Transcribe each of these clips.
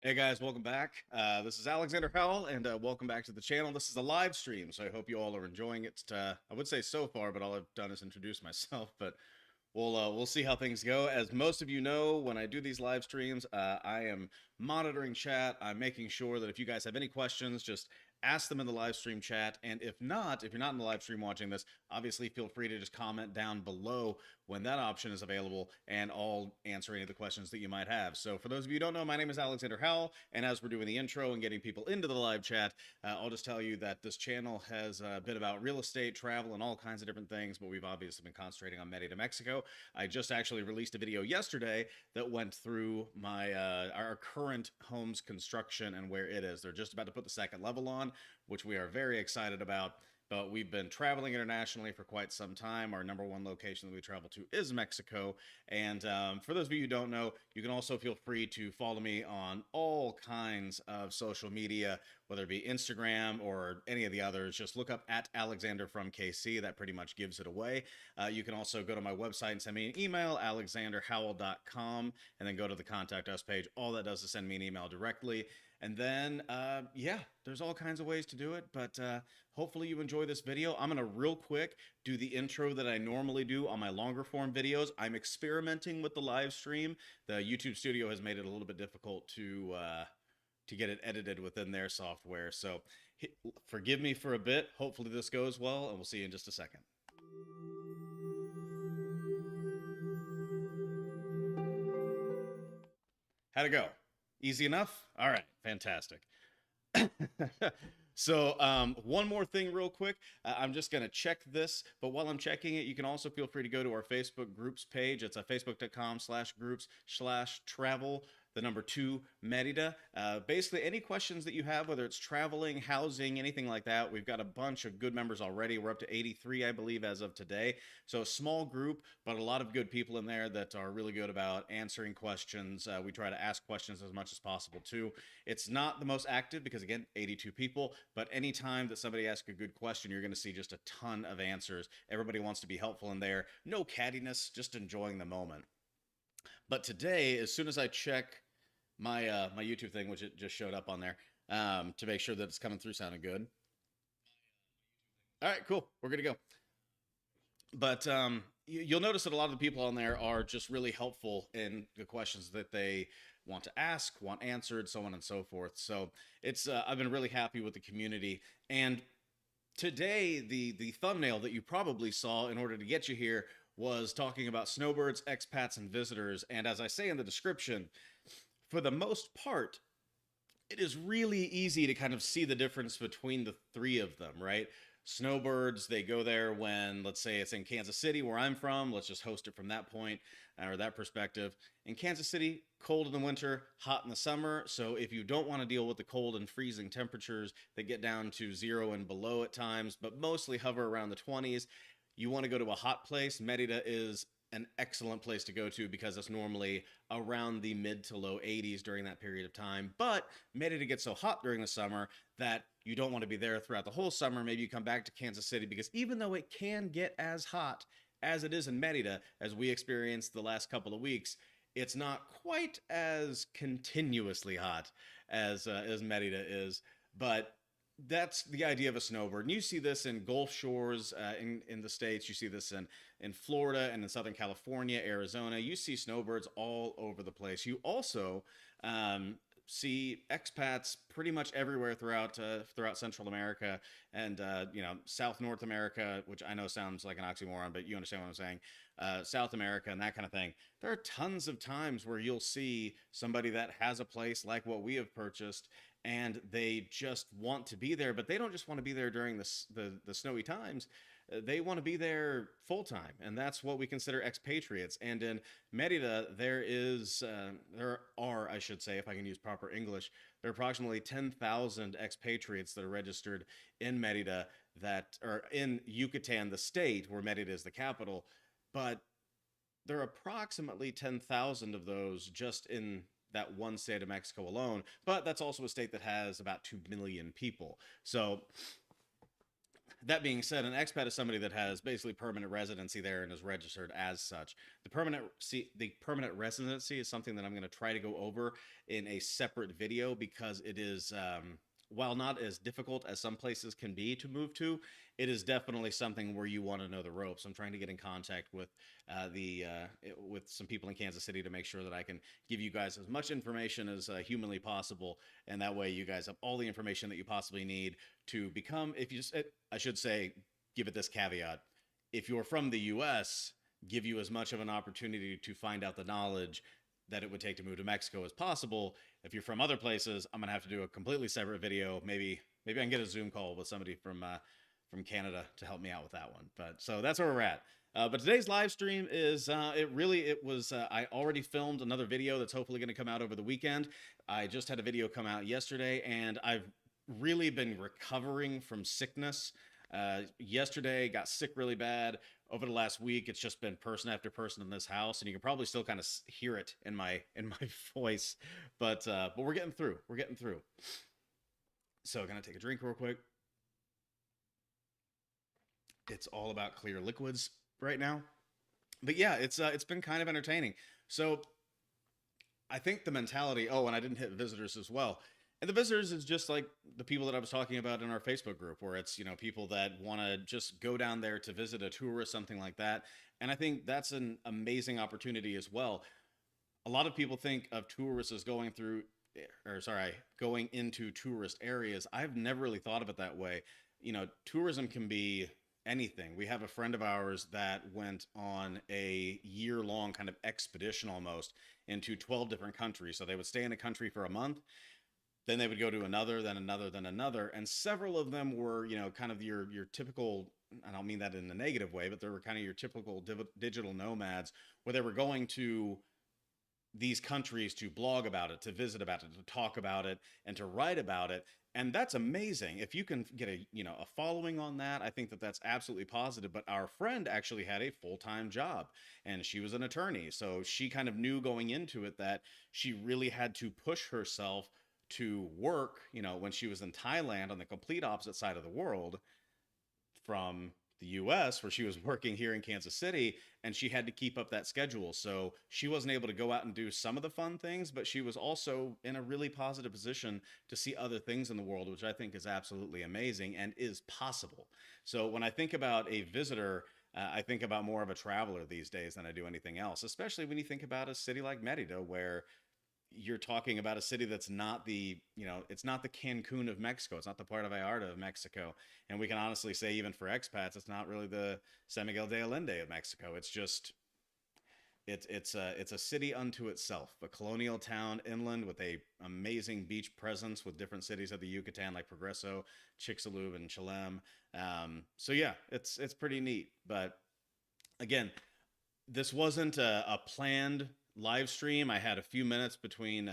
Hey guys, welcome back. This is Alexander Howell, and welcome back to the channel. This is a live stream, so I hope you all are enjoying it. I would say so far, but all I've done is introduce myself. But we'll see how things go. As most of you know, when I do these live streams, I am monitoring chat. I'm making sure that if you guys have any questions, just ask them in the live stream chat. And if not, if you're not in the live stream watching this, obviously feel free to just comment down below when that option is available, and I'll answer any of the questions that you might have. So for those of you who don't know, my name is Alexander Howell, and as we're doing the intro and getting people into the live chat, I'll just tell you that this channel has been about real estate, travel, and all kinds of different things, but we've obviously been concentrating on Merida, Mexico. I just actually released a video yesterday that went through my our current home's construction and where it is. They're just about to put the second level on, which we are very excited about. But we've been traveling internationally for quite some time. Our number one location that we travel to is Mexico. And for those of you who don't know, you can also feel free to follow me on all kinds of social media, whether it be Instagram or any of the others. Just look up at Alexander from KC. That pretty much gives it away. You can also go to my website and send me an email, alexanderhowell.com, and then go to the contact us page. All that does is send me an email directly. And then, yeah, there's all kinds of ways to do it, but hopefully you enjoy this video. I'm gonna real quick do the intro that I normally do on my longer form videos. I'm experimenting with the live stream. The YouTube Studio has made it a little bit difficult to get it edited within their software. So forgive me for a bit. Hopefully this goes well, and we'll see you in just a second. How'd it go? Easy enough? All right, fantastic. So one more thing real quick. I'm just going to check this, but while I'm checking it, you can also feel free to go to our Facebook groups page. It's facebook.com/groups/travel, the number 2 Merida. Basically, any questions that you have, whether it's traveling, housing, anything like that, we've got a bunch of good members already. We're up to 83, I believe, as of today. So a small group, but a lot of good people in there that are really good about answering questions. We try to ask questions as much as possible, too. It's not the most active because, again, 82 people, but anytime that somebody asks a good question, you're going to see just a ton of answers. Everybody wants to be helpful in there. No cattiness, just enjoying the moment. But today, as soon as I check my YouTube thing, which it just showed up on there, to make sure that it's coming through sounding good. All right, cool. We're good to go. But you'll notice that a lot of the people on there are just really helpful in the questions that they want to ask, want answered, so on and so forth. So it's I've been really happy with the community. And today, the thumbnail that you probably saw in order to get you here was talking about snowbirds, expats, and visitors. And as I say in the description, for the most part, it is really easy to kind of see the difference between the three of them, right? Snowbirds, they go there when, let's say it's in Kansas City, where I'm from. Let's just host it from that point or that perspective. In Kansas City, cold in the winter, hot in the summer. So if you don't want to deal with the cold and freezing temperatures that get down to 0 and below at times, but mostly hover around the 20s, you want to go to a hot place. Merida is an excellent place to go to because it's normally around the mid to low 80s during that period of time. But Merida gets so hot during the summer that you don't want to be there throughout the whole summer. Maybe you come back to Kansas City because even though it can get as hot as it is in Merida, as we experienced the last couple of weeks, it's not quite as continuously hot as Merida is. But that's the idea of a snowbird. And you see this in Gulf shores in the States. You see this in Florida and in Southern California, Arizona. You see snowbirds all over the place. You also see expats pretty much everywhere throughout Central America and South North America, which I know sounds like an oxymoron, but you understand what I'm saying. South America and that kind of thing. There are tons of times where you'll see somebody that has a place like what we have purchased, and they just want to be there, but they don't just want to be there during the snowy times. They want to be there full time, and that's what we consider expatriates. And in Merida, there are, I should say, if I can use proper English, there are approximately 10,000 expatriates that are registered in Merida that are in Yucatan, the state where Merida is the capital. But there are approximately 10,000 of those just in that one state of Mexico alone. But that's also a state that has about 2 million people. So That being said, an expat is somebody that has basically permanent residency there and is registered as such. The permanent residency is something that I'm going to try to go over in a separate video because it is, while not as difficult as some places can be to move to, it is definitely something where you want to know the ropes. I'm trying to get in contact with with some people in Kansas City to make sure that I can give you guys as much information as humanly possible, and that way you guys have all the information that you possibly need to become. If you just, I should say, give it this caveat: if you're from the U.S., give you as much of an opportunity to find out the knowledge that it would take to move to Mexico as possible. If you're from other places, I'm gonna have to do a completely separate video. Maybe I can get a Zoom call with somebody from Canada to help me out with that one. But so that's where we're at. But today's live stream is I already filmed another video that's hopefully going to come out over the weekend. I just had a video come out yesterday, and I've really been recovering from sickness. Yesterday got sick really bad. Over the last week, it's just been person after person in this house, and you can probably still kind of hear it in my voice. But we're getting through. We're getting through. So gonna take a drink real quick. It's all about clear liquids right now. But yeah, it's been kind of entertaining. So I think the mentality, oh, and I didn't hit visitors as well. And the visitors is just like the people that I was talking about in our Facebook group, where it's, people that want to just go down there to visit a tour or something like that. And I think that's an amazing opportunity as well. A lot of people think of tourists as going into tourist areas. I've never really thought of it that way. Tourism can be anything. We have a friend of ours that went on a year-long kind of expedition almost into 12 different countries. So they would stay in a country for a month, then they would go to another, then another, then another. And several of them were, kind of your typical, I don't mean that in a negative way, but they were kind of your typical digital nomads, where they were going to these countries to blog about it, to visit about it, to talk about it, and to write about it. And that's amazing. If you can get a following on that, I think that that's absolutely positive. But our friend actually had a full-time job, and she was an attorney. So she kind of knew going into it that she really had to push herself to work, when she was in Thailand on the complete opposite side of the world from the US, where she was working here in Kansas City, and she had to keep up that schedule. So she wasn't able to go out and do some of the fun things, but she was also in a really positive position to see other things in the world, which I think is absolutely amazing and is possible. So when I think about a visitor, I think about more of a traveler these days than I do anything else, especially when you think about a city like Merida, where you're talking about a city that's not it's not the Cancun of Mexico. It's not the Puerto Vallarta of Mexico. And we can honestly say, even for expats, it's not really the San Miguel de Allende of Mexico. It's just, it's a city unto itself, a colonial town inland with a amazing beach presence with different cities of the Yucatan like Progreso, Chicxulub, and Chelem. So yeah, it's pretty neat. But again, this wasn't a planned live stream. I had a few minutes between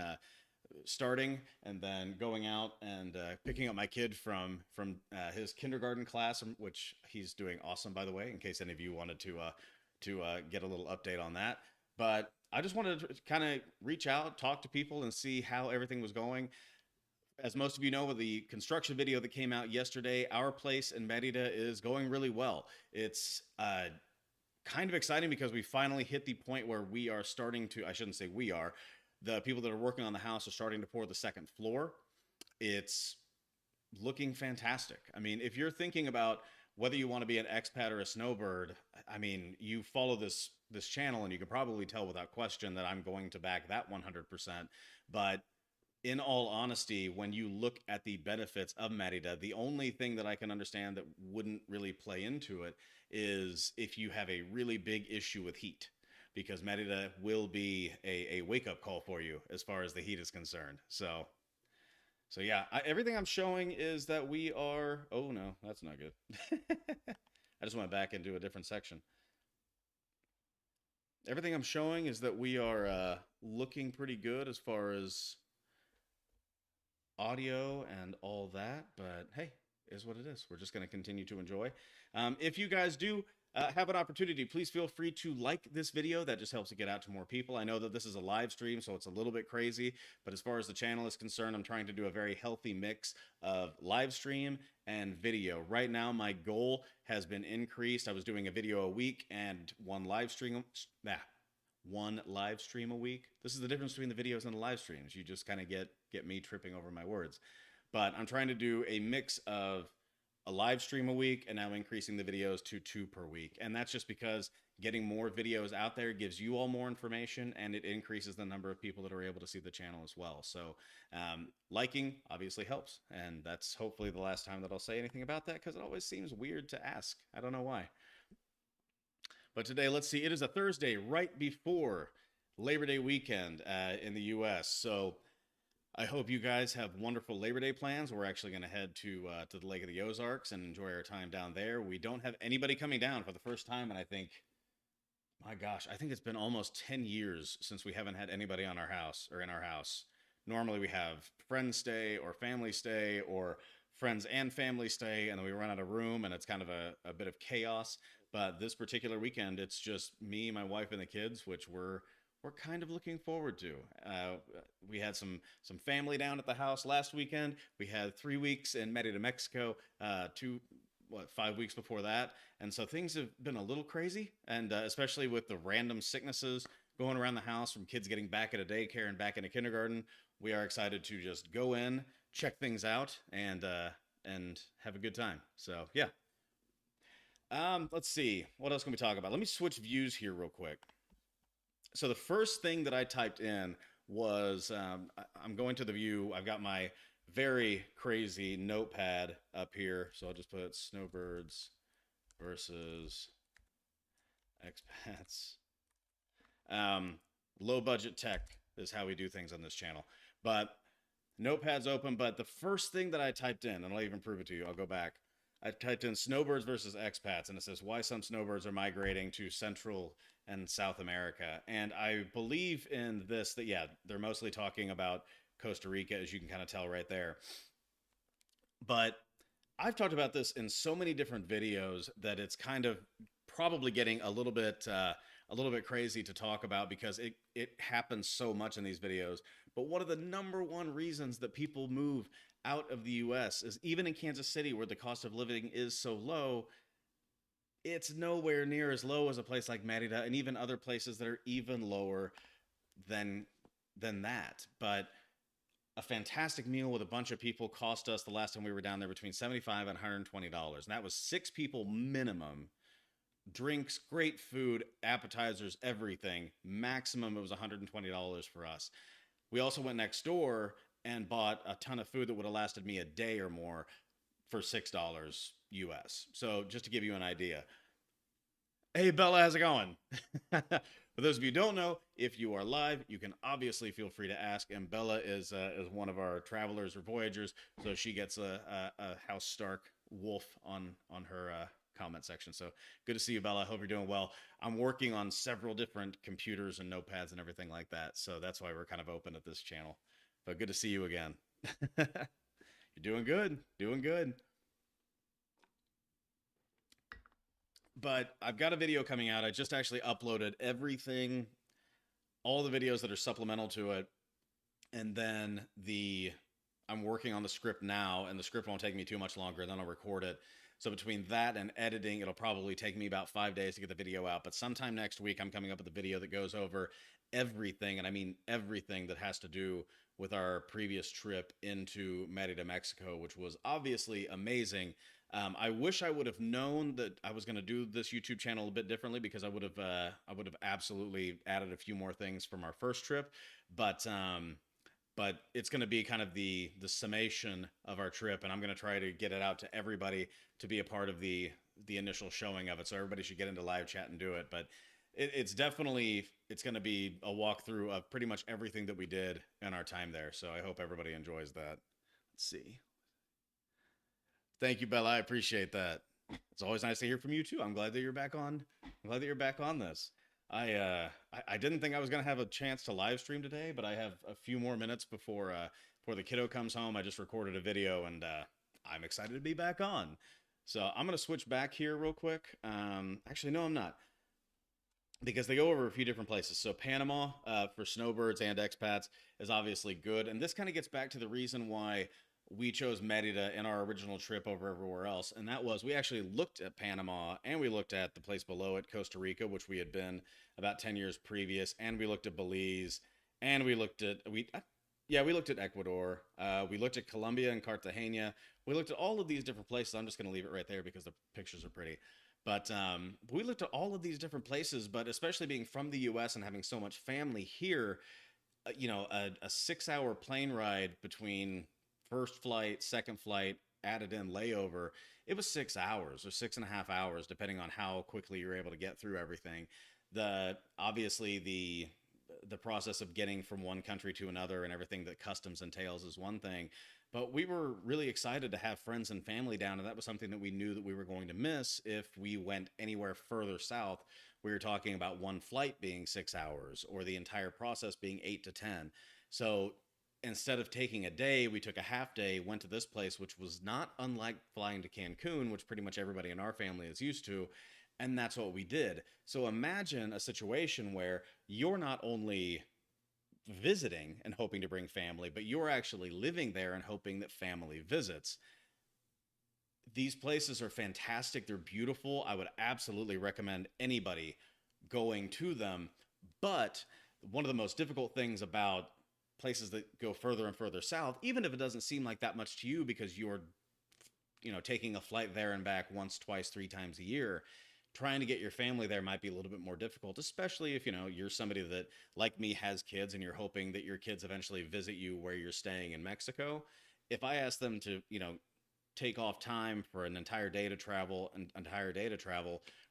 starting and then going out and picking up my kid from his kindergarten class, which he's doing awesome, by the way, in case any of you wanted to get a little update on that. But I just wanted to kind of reach out, talk to people, and see how everything was going. As most of you know, with the construction video that came out yesterday, our place in Merida is going really well. It's kind of exciting because we finally hit the point where we are starting to, I shouldn't say we are, the people that are working on the house are starting to pour the second floor. It's looking fantastic. I mean, if you're thinking about whether you want to be an expat or a snowbird, I mean, you follow this channel and you can probably tell without question that I'm going to back that 100%. But in all honesty, when you look at the benefits of Merida, the only thing that I can understand that wouldn't really play into it is if you have a really big issue with heat, because Merida will be a wake-up call for you as far as the heat is concerned. So yeah, everything I'm showing is that we are, oh no, that's not good. I just went back into a different section. Everything I'm showing is that we are looking pretty good as far as audio and all that, but hey, is what it is. We're just going to continue to enjoy. If you guys do have an opportunity, please feel free to like this video. That just helps it get out to more people. I know that this is a live stream, so it's a little bit crazy, but as far as the channel is concerned, I'm trying to do a very healthy mix of live stream and video. Right now, my goal has been increased. I was doing a video a week and one live stream a week. This is the difference between the videos and the live streams. You just kind of get me tripping over my words. But I'm trying to do a mix of a live stream a week and now increasing the videos to 2 per week. And that's just because getting more videos out there gives you all more information, and it increases the number of people that are able to see the channel as well. So liking obviously helps, and that's hopefully the last time that I'll say anything about that, because it always seems weird to ask. I don't know why. But today, let's see, it is a Thursday right before Labor Day weekend in the US. So I hope you guys have wonderful Labor Day plans. We're actually going to head to the Lake of the Ozarks and enjoy our time down there. We don't have anybody coming down for the first time, and I think, my gosh, I think it's been almost 10 years since we haven't had anybody on our house or in our house. Normally we have friends stay or family stay or friends and family stay, and then we run out of room, and it's kind of a bit of chaos. But this particular weekend, it's just me, my wife, and the kids, which we're kind of looking forward to. We had some family down at the house last weekend. We had 3 weeks in Merida, Mexico, 5 weeks before that. And so things have been a little crazy, and especially with the random sicknesses going around the house from kids getting back at a daycare and back into kindergarten. We are excited to just go in, check things out, and have a good time. So yeah. Let's see. What else can we talk about? Let me switch views here real quick. So the first thing that I typed in was, I'm going to the view. I've got my very crazy notepad up here. So I'll just put snowbirds versus expats. Low budget tech is how we do things on this channel. But notepad's open. But the first thing that I typed in, and I'll even prove it to you, I'll go back. I typed in snowbirds versus expats, and it says why some snowbirds are migrating to Central and South America. And I believe in this that, yeah, they're mostly talking about Costa Rica, as you can kind of tell right there. But I've talked about this in so many different videos that it's kind of probably getting a little bit crazy to talk about, because it happens so much in these videos. But one of the number one reasons that people move out of the US is, even in Kansas City, where the cost of living is so low, it's nowhere near as low as a place like Merida, and even other places that are even lower than that. But a fantastic meal with a bunch of people cost us, the last time we were down there, between $75 and $120. And that was 6 people minimum. Drinks, great food, appetizers, everything. Maximum, it was $120 for us. We also went next door and bought a ton of food that would have lasted me a day or more for $6 US. So just to give you an idea. Hey, Bella, how's it going? For those of you who don't know, if you are live, you can obviously feel free to ask. And Bella is one of our travelers or voyagers, so she gets a House Stark wolf on her comment section. So good to see you, Bella. I hope you're doing well. I'm working on several different computers and notepads and everything like that, so that's why we're kind of open at this channel. But good to see you again. You're doing good. Doing good. But I've got a video coming out. I just actually uploaded everything, all the videos that are supplemental to it. And then I'm working on the script now, and the script won't take me too much longer, and then I'll record it. So between that and editing, it'll probably take me about 5 days to get the video out. But sometime next week, I'm coming up with a video that goes over everything, and I mean everything, that has to do with our previous trip into Merida, Mexico, which was obviously amazing. I wish I would have known that I was going to do this YouTube channel a bit differently, because I would have absolutely added a few more things from our first trip. But it's going to be kind of the summation of our trip, and I'm going to try to get it out to everybody to be a part of the initial showing of it. So everybody should get into live chat and do it. But it's going to be a walkthrough of pretty much everything that we did in our time there. So I hope everybody enjoys that. Let's see. Thank you, Bella. I appreciate that. It's always nice to hear from you too. I'm glad that you're back on. I'm glad that you're back on this. I didn't think I was going to have a chance to live stream today, but I have a few more minutes before the kiddo comes home. I just recorded a video, and I'm excited to be back on. So I'm going to switch back here real quick. Actually, no, I'm not, because they go over a few different places. So Panama, for snowbirds and expats, is obviously good, and this kind of gets back to the reason why we chose Merida in our original trip over everywhere else, and that was we actually looked at Panama and we looked at the place below it, Costa Rica, which we had been about 10 years previous, and we looked at Belize, and we looked at yeah, we looked at Ecuador, we looked at Colombia and Cartagena. We looked at all of these different places. I'm just going to leave it right there because the pictures are pretty. But we looked at all of these different places, but especially being from the US and having so much family here, a 6 hour plane ride between first flight, second flight, added in layover, it was 6 hours or 6.5 hours, depending on how quickly you're able to get through everything. Obviously the process of getting from one country to another and everything that customs entails is one thing, but we were really excited to have friends and family down, and that was something that we knew that we were going to miss if we went anywhere further south. We were talking about one flight being 6 hours or the entire process being 8 to 10. So instead of taking a day, we took a half day, went to this place, which was not unlike flying to Cancun, which pretty much everybody in our family is used to. And that's what we did. So imagine a situation where you're not only visiting and hoping to bring family, but you're actually living there and hoping that family visits. These places are fantastic. They're beautiful. I would absolutely recommend anybody going to them. But one of the most difficult things about places that go further and further south, even if it doesn't seem like that much to you because you're, taking a flight there and back once, twice, 3 times a year, trying to get your family there might be a little bit more difficult, especially if, you're somebody that, like me, has kids and you're hoping that your kids eventually visit you where you're staying in Mexico. If I ask them to, take off time for an entire day to travel,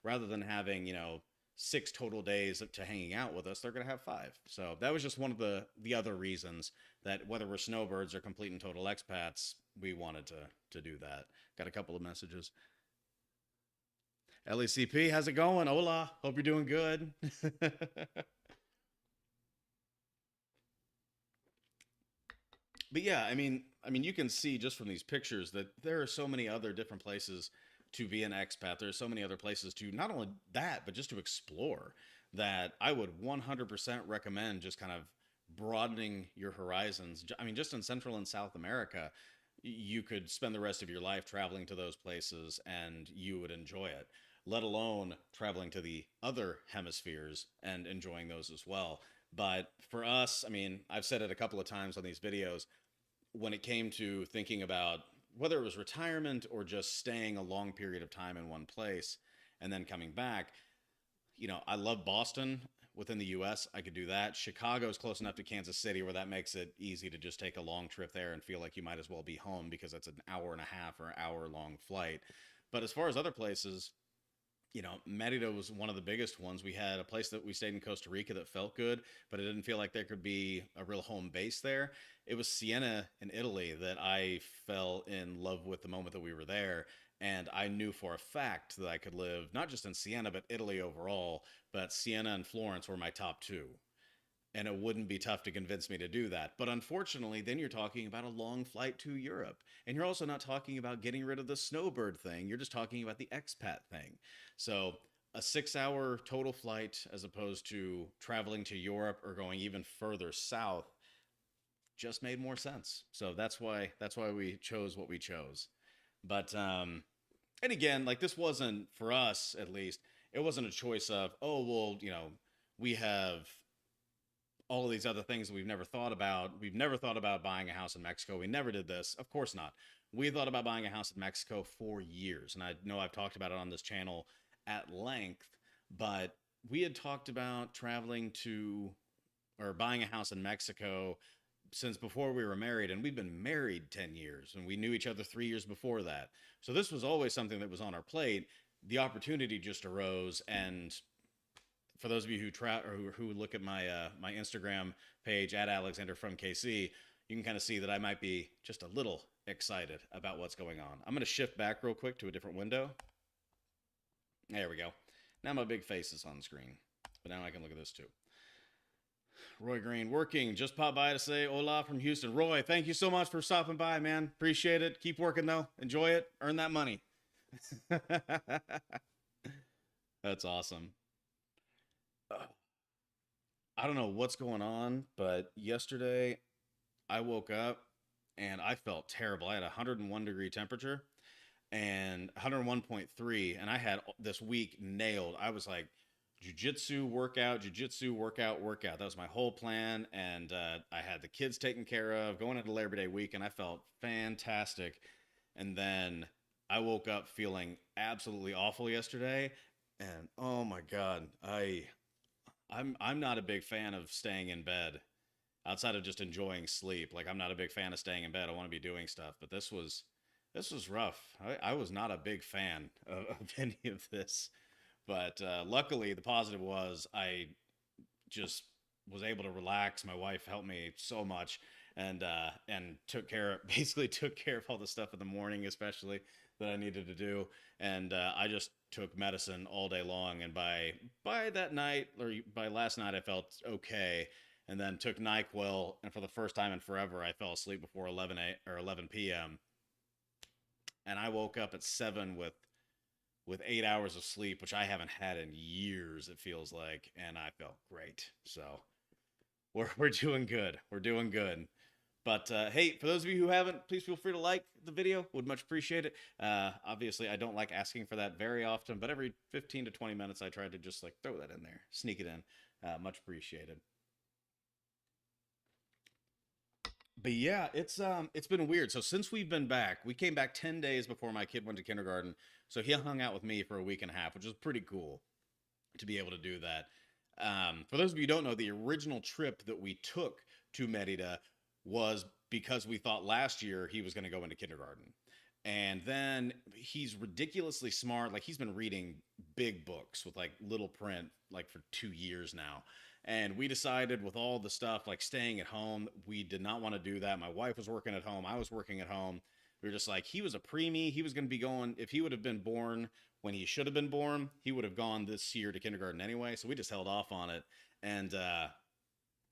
rather than having, 6 total days to hanging out with us, they're going to have 5. So that was just one of the other reasons that, whether we're snowbirds or complete and total expats, we wanted to do that. Got a couple of messages. LECP, how's it going? Hola, hope you're doing good. But yeah, I mean, you can see just from these pictures that there are so many other different places to be an expat. There are so many other places to not only that, but just to explore, that I would 100% recommend just kind of broadening your horizons. I mean, just in Central and South America, you could spend the rest of your life traveling to those places and you would enjoy it, let alone traveling to the other hemispheres and enjoying those as well. But for us, I mean, I've said it a couple of times on these videos, when it came to thinking about whether it was retirement or just staying a long period of time in one place and then coming back, I love Boston within the US. I could do that. Chicago is close enough to Kansas City where that makes it easy to just take a long trip there and feel like you might as well be home because it's an hour and a half or an hour long flight. But as far as other places, Merida was one of the biggest ones. We had a place that we stayed in Costa Rica that felt good, but it didn't feel like there could be a real home base there. It was Siena in Italy that I fell in love with the moment that we were there. And I knew for a fact that I could live not just in Siena, but Italy overall. But Siena and Florence were my top two, and it wouldn't be tough to convince me to do that. But unfortunately, then you're talking about a long flight to Europe. And you're also not talking about getting rid of the snowbird thing. You're just talking about the expat thing. So a 6 hour total flight as opposed to traveling to Europe or going even further south just made more sense. So that's why we chose what we chose. But and again, like, this wasn't, for us at least, it wasn't a choice of, oh well, we have all of these other things that we've never thought about. We've never thought about buying a house in Mexico. We never did this. Of course not. We thought about buying a house in Mexico for years. And I know I've talked about it on this channel at length, but we had talked about traveling to, or buying a house in Mexico since before we were married. And we've been married 10 years and we knew each other 3 years before that. So this was always something that was on our plate. The opportunity just arose, and for those of you who look at my Instagram page at Alexander from KC, you can kind of see that I might be just a little excited about what's going on. I'm going to shift back real quick to a different window. There we go. Now my big face is on the screen, but now I can look at this too. Roy Green, working, just popped by to say hola from Houston. Roy, thank you so much for stopping by, man. Appreciate it. Keep working though. Enjoy it. Earn that money. That's awesome. Uh, I don't know what's going on, but yesterday I woke up and I felt terrible. I had a 101-degree temperature and 101.3, and I had this week nailed. I was like, jujitsu workout, workout. That was my whole plan, and I had the kids taken care of, going into Labor Day week, and I felt fantastic. And then I woke up feeling absolutely awful yesterday, and oh my god, I'm not a big fan of staying in bed outside of just enjoying sleep. Like I'm not a big fan of staying in bed. I want to be doing stuff, but this was rough. I was not a big fan of any of this, but luckily the positive was I just was able to relax. My wife helped me so much, and took care of basically took care of all the stuff in the morning, especially that I needed to do. And I just took medicine all day long. And by that night or by last night, I felt okay. And then took Nyquil, and for the first time in forever, I fell asleep before 11 p.m. And I woke up at 7 with 8 hours of sleep, which I haven't had in years. It feels like, and I felt great. So we're doing good. We're doing good. But hey, for those of you who haven't, please feel free to like the video. Would much appreciate it. Obviously, I don't like asking for that very often, but every 15 to 20 minutes, I try to just like throw that in there, sneak it in. Much appreciated. But yeah, it's been weird. So since we've been back, we came back 10 days before my kid went to kindergarten. So he hung out with me for a week and a half, which was pretty cool to be able to do that. For those of you who don't know, the original trip that we took to Merida was because we thought last year he was going to go into kindergarten. And then he's ridiculously smart. Like he's been reading big books with like little print like for 2 years now. And we decided with all the stuff like staying at home, we did not want to do that. My wife was working at home. I was working at home. We were just like, he was a preemie. He was going to be going, if he would have been born when he should have been born, he would have gone this year to kindergarten anyway. So we just held off on it. And, uh,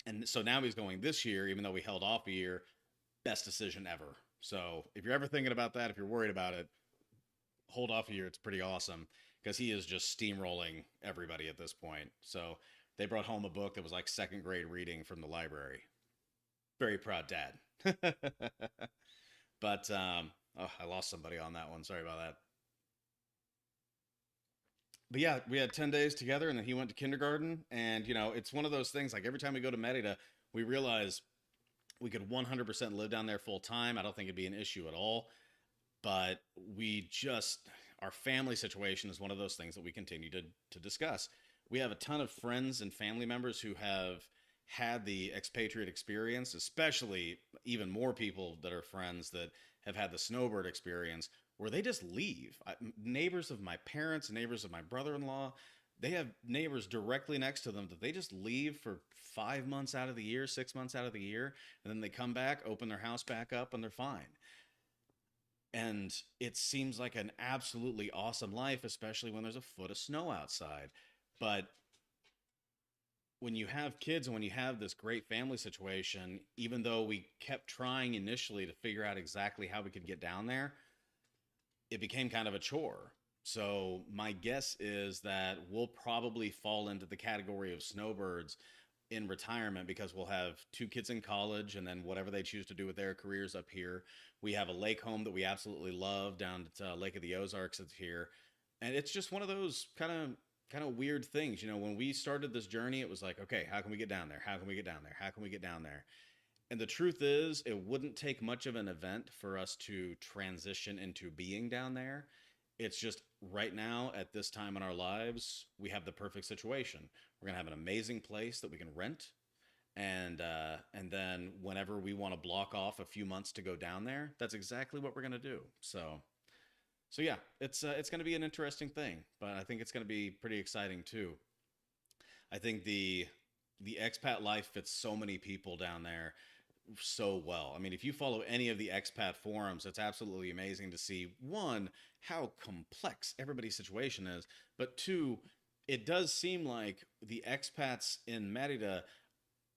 and so now he's going this year, even though we held off a year. Best decision ever. So if you're ever thinking about that, if you're worried about it, hold off a year. It's pretty awesome because he is just steamrolling everybody at this point. So they brought home a book that was like second grade reading from the library. Very proud dad. But oh, I lost somebody on that one. Sorry about that. But yeah, we had 10 days together, and then he went to kindergarten. And it's one of those things, like every time we go to Merida, we realize we could 100% live down there full time. I don't think it'd be an issue at all. But we just, our family situation is one of those things that we continue to discuss. We have a ton of friends and family members who have had the expatriate experience, especially even more people that are friends that have had the snowbird experience where they just leave. Neighbors of my parents, neighbors of my brother-in-law, they have neighbors directly next to them that they just leave for 5 months out of the year, 6 months out of the year, and then they come back, open their house back up, and they're fine. And it seems like an absolutely awesome life, especially when there's a foot of snow outside. But when you have kids and when you have this great family situation, even though we kept trying initially to figure out exactly how we could get down there, it became kind of a chore. So my guess is that we'll probably fall into the category of snowbirds in retirement because we'll have two kids in college and then whatever they choose to do with their careers up here. We have a lake home that we absolutely love down at Lake of the Ozarks that's here. And it's just one of those kind of weird things. When we started this journey, it was like, okay, how can we get down there? How can we get down there? How can we get down there? And the truth is, it wouldn't take much of an event for us to transition into being down there. It's just right now, at this time in our lives, we have the perfect situation. We're gonna have an amazing place that we can rent, and then whenever we want to block off a few months to go down there, that's exactly what we're gonna do. So yeah, it's gonna be an interesting thing, but I think it's gonna be pretty exciting too. I think the expat life fits so many people down there so well. I mean, if you follow any of the expat forums, it's absolutely amazing to see one, how complex everybody's situation is, but two, it does seem like the expats in Merida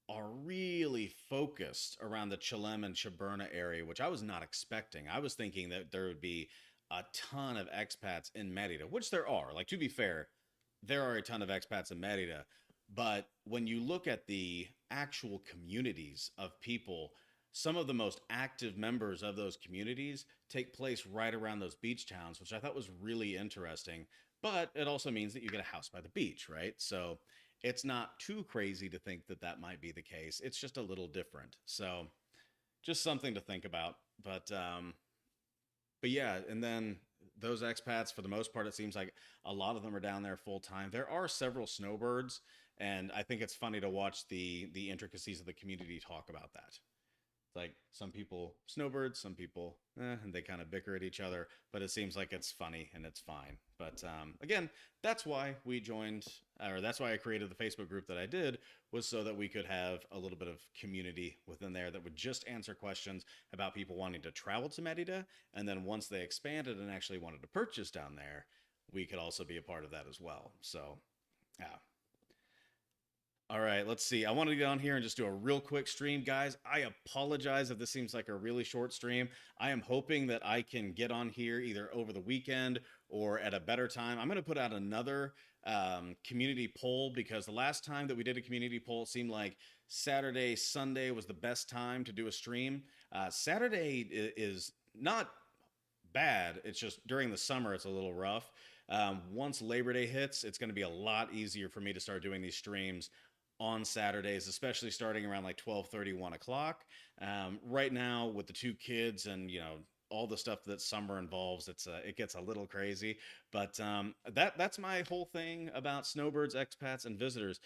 are really focused around the Chilem and Chaberna area, which I was not expecting. I was thinking that there would be a ton of expats in Merida, which there are. Like, to be fair, there are a ton of expats in Merida. But when you look at the actual communities of people, some of the most active members of those communities take place right around those beach towns, which I thought was really interesting. But it also means that you get a house by the beach, right? So it's not too crazy to think that that might be the case. It's just a little different. So just something to think about. But yeah, and then those expats, for the most part, it seems like a lot of them are down there full time. There are several snowbirds, and I think it's funny to watch the intricacies of the community talk about that. Like some people snowbirds, some people, and they kind of bicker at each other. But it seems like it's funny and it's fine. But again, that's why we joined, or that's why I created the Facebook group that I did, was so that we could have a little bit of community within there that would just answer questions about people wanting to travel to Merida, and then once they expanded and actually wanted to purchase down there, we could also be a part of that as well. So, yeah. All right, let's see. I wanted to get on here and just do a real quick stream, guys. I apologize if this seems like a really short stream. I am hoping that I can get on here either over the weekend or at a better time. I'm going to put out another community poll, because the last time that we did a community poll, it seemed like Saturday, Sunday was the best time to do a stream. Saturday is not bad. It's just during the summer, it's a little rough. Once Labor Day hits, it's going to be a lot easier for me to start doing these streams on Saturdays, especially starting around like 12:30, 1 o'clock. Right now, with the two kids and, all the stuff that summer involves, it gets a little crazy. But that's my whole thing about snowbirds, expats, and visitors.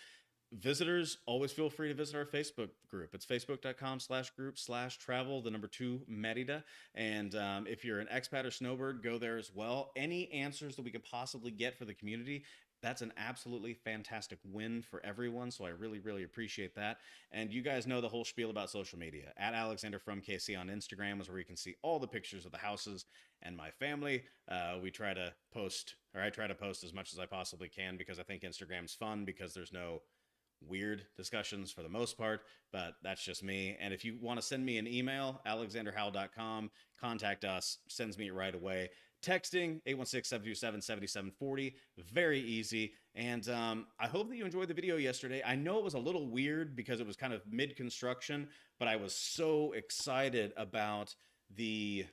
Visitors, always feel free to visit our Facebook group. It's facebook.com/group/travel, the number 2 Merida. And if you're an expat or snowbird, go there as well. Any answers that we could possibly get for the community, that's an absolutely fantastic win for everyone. So I really, really appreciate that. And you guys know the whole spiel about social media. At Alexander from KC on Instagram is where you can see all the pictures of the houses and my family. We try to post, or I try to post as much as I possibly can, because I think Instagram's fun because there's no weird discussions for the most part, but that's just me. And if you want to send me an email, alexanderhowell.com, contact us, sends me it right away. Texting 816-727-7740, very easy. And I hope that you enjoyed the video yesterday. I know it was a little weird because it was kind of mid-construction, but I was so excited about the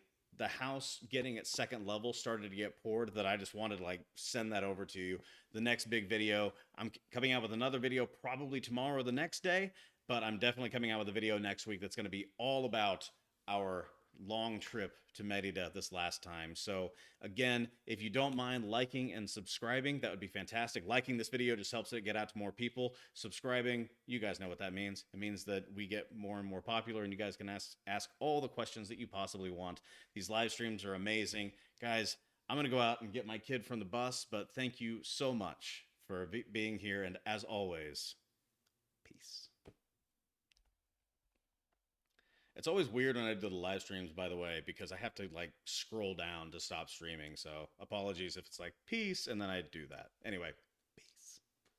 house getting its second level started to get poured that I just wanted to send that over to you. The next big video, I'm coming out with another video probably tomorrow or the next day, but I'm definitely coming out with a video next week that's going to be all about our long trip to Merida this last time. So again, if you don't mind liking and subscribing, that would be fantastic. Liking this video just helps it get out to more people. Subscribing, you guys know what that means. It means that we get more and more popular, and you guys can ask all the questions that you possibly want. These live streams are amazing. Guys, I'm going to go out and get my kid from the bus, but thank you so much for being here, and as always, peace. It's always weird when I do the live streams, by the way, because I have to scroll down to stop streaming. So apologies if it's peace and then I do that. Anyway,